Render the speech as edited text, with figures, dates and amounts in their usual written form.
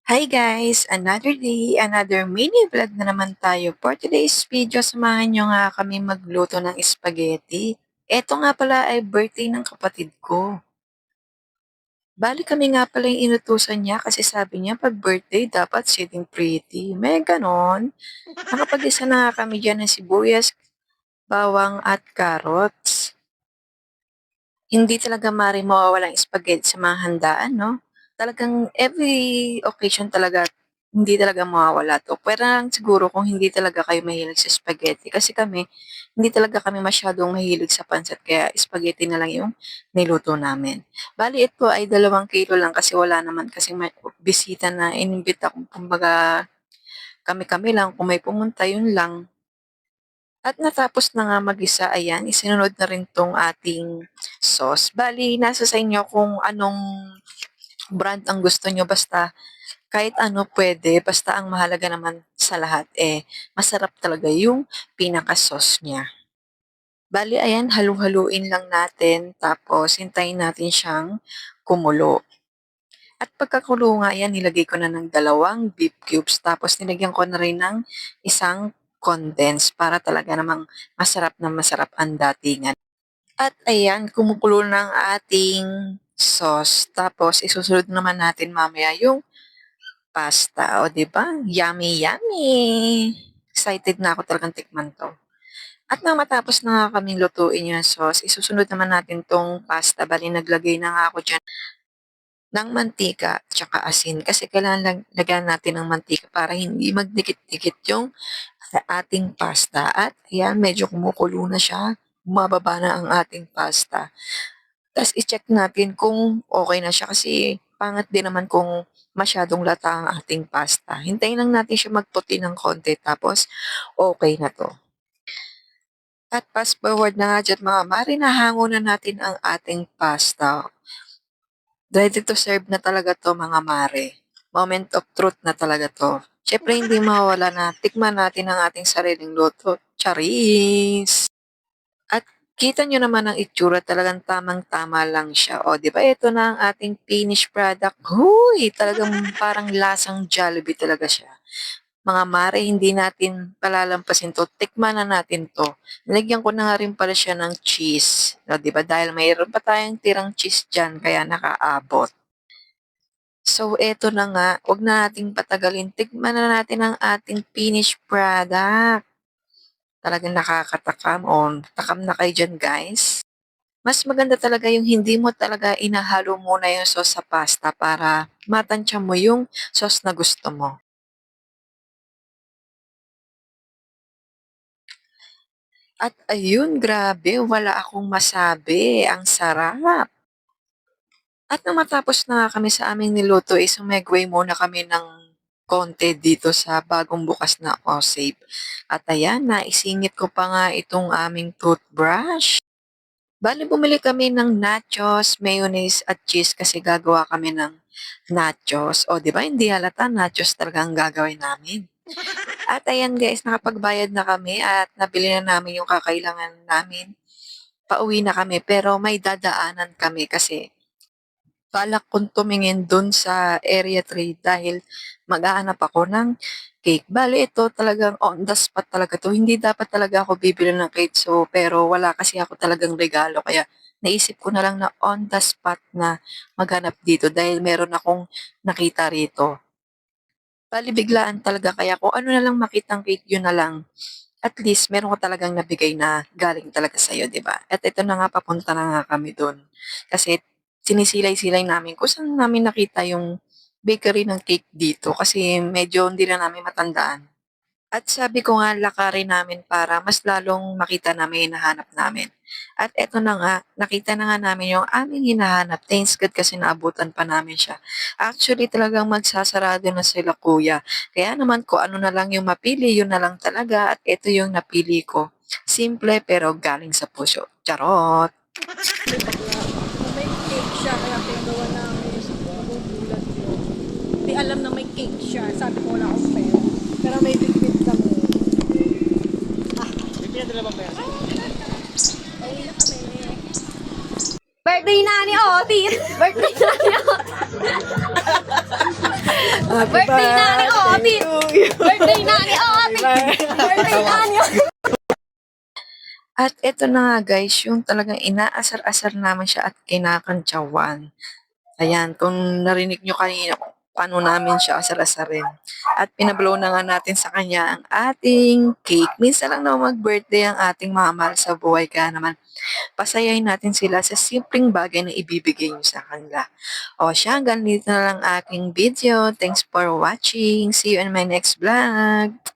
Hi guys! Another day, another mini vlog na naman tayo. For today's video, samahan nyo nga kami magluto ng spaghetti. Eto nga pala ay birthday ng kapatid ko. Bali kami nga pala yung inutusan niya kasi sabi niya pag birthday dapat sitting pretty. May ganon. Nakapag-isa na nga kami dyan ng sibuyas, bawang at carrots. Hindi talaga mawawala ang spaghetti sa mga handaan, no? Talagang every occasion talaga, hindi talaga mawawala 'to. Puwera lang siguro kung hindi talaga kayo mahilig sa spaghetti. Kasi kami, hindi talaga kami masyadong mahilig sa pansit kaya spaghetti na lang yung niluto namin. Bale ito ay 2 kilo lang kasi wala naman kasing bisita na inimbita kung kumbaga kami-kami lang, kung may pumunta, yun lang. At natapos na nga mag-isa, ayan, isinunod na rin 'tong ating sauce. Bale nasa sa inyo kung anong brand ang gusto nyo, basta kahit ano pwede, basta ang mahalaga naman sa lahat, masarap talaga yung pinaka-sauce niya. Bale ayan, halu-haluin lang natin tapos hintayin natin siyang kumulo. At pagkakulo nga yan, nilagay ko na ng 2 beef cubes tapos nilagyan ko na rin ng isang condense para talaga namang masarap na masarap ang datingan. At ayan, kumukulo na ang ating sauce. Tapos isusunod naman natin mamaya yung pasta. O, 'di ba? Yummy, yummy! Excited na ako talagang tikman 'to. At nang matapos na nga kaming lutuin yung sauce, isusunod naman natin 'tong pasta. Bale naglagay na nga ako diyan ng mantika tsaka asin kasi kailangan lagyan natin ng mantika para hindi magdikit-dikit yung sa ating pasta. At ayan, medyo kumukulo na siya, bumababa na ang ating pasta. Tas i-check natin kung okey na siya kasi pangit din naman kung masyadong lata ang ating pasta. Hintayin lang natin siya magputi ng konti tapos okey na 'to. At fast forward na nga diyan mga mare, nahango na natin ang ating pasta. Ready to serve na talaga 'to mga mare. Moment of truth na talaga 'to. Siyempre hindi mawawala na tikman natin ang ating sariling luto, charis! At kita niyo naman ang itsura, talagang tamang-tama lang siya. O, 'di ba ito na ang ating finished product. Huy! Talagang parang lasang Jollibee talaga siya. Mga mare, hindi natin palalampasin 'to, tikman na natin 'to. Nilagyan ko na nga rin pala siya ng cheese. O, 'di ba dahil mayroon pa tayong tirang cheese diyan kaya nakaabot. So, eto na nga, 'wag na nating patagalin, tikman na natin ang ating finished product. Talagang nakakatakam, takam na kayo diyan guys. Mas maganda talaga yung hindi mo talaga inahalo muna yung sauce sa pasta para matantya mo yung sauce na gusto mo. At ayun, grabe, wala akong masabi, ang sarap. At nang matapos na nga kami sa aming niluto, sumegway muna kami ng konti dito sa bagong bukas na Osave. At ayan, naisingit ko pa nga itong aming toothbrush. Bale bumili kami ng nachos, mayonnaise at cheese kasi gagawa kami ng nachos. O 'di ba hindi halata nachos talaga ang gagawin namin. At ayan guys, nakapagbayad na kami at nabili na namin yung kakailangan namin. Pauwi na kami pero may dadaanan kami kasi balak kong tumingin dun sa area 3 dahil maghahanap ako ng cake. Bale ito talagang on the spot talaga 'to, hindi dapat talaga ako bibili ng cake pero wala kasi ako talagang regalo kaya naisip ko na lang na on the spot na maghanap dito dahil meron akong nakita rito. Bale biglaan talaga kaya kung ano na lang makitang cake yun na lang. At least meron ka talagang nabigay na galing talaga sa'yo, 'di ba? At ito na nga, papunta na nga kami dun. Kasi sinisilay-silay namin kung saan namin nakita yung bakery ng cake dito kasi medyo hindi na namin matandaan. At sabi ko nga lakarin namin para mas lalong makita namin yung hinahanap namin. At eto na nga, nakita na nga namin yung aming hinahanap. Thanks God kasi naabutan pa namin siya. Actually talagang magsasarado na sila kuya. Kaya naman ko ano na lang yung mapili, yun na lang talaga. At eto yung napili ko. Simple pero galing sa puso. Charot! May cake siya, kaya pinagawa namin. Nagugulat yun. Hindi alam na may cake siya. Sabi ko wala akong pera. Pero may bitbit kami. May pinadala bang pera? Ay, na kami. Birthday na ni Otis! Birthday na ni Otis! Birthday na ni Otis! Birthday na ni Otis! Birthday na ni Otis! At eto na nga guys, yung talagang inaasar-asar naman siya at kinakantsawan. Ayan, kung narinig nyo kanina kung paano namin siya asar-asarin. At pinablow na nga natin sa kanya ang ating cake. Minsan lang naman mag-birthday ang ating mamahal sa buhay. Kaya naman, pasayahin natin sila sa simpleng bagay na ibibigay nyo sa kanila. O siya, hanggang dito na lang aking video. Thanks for watching. See you in my next vlog.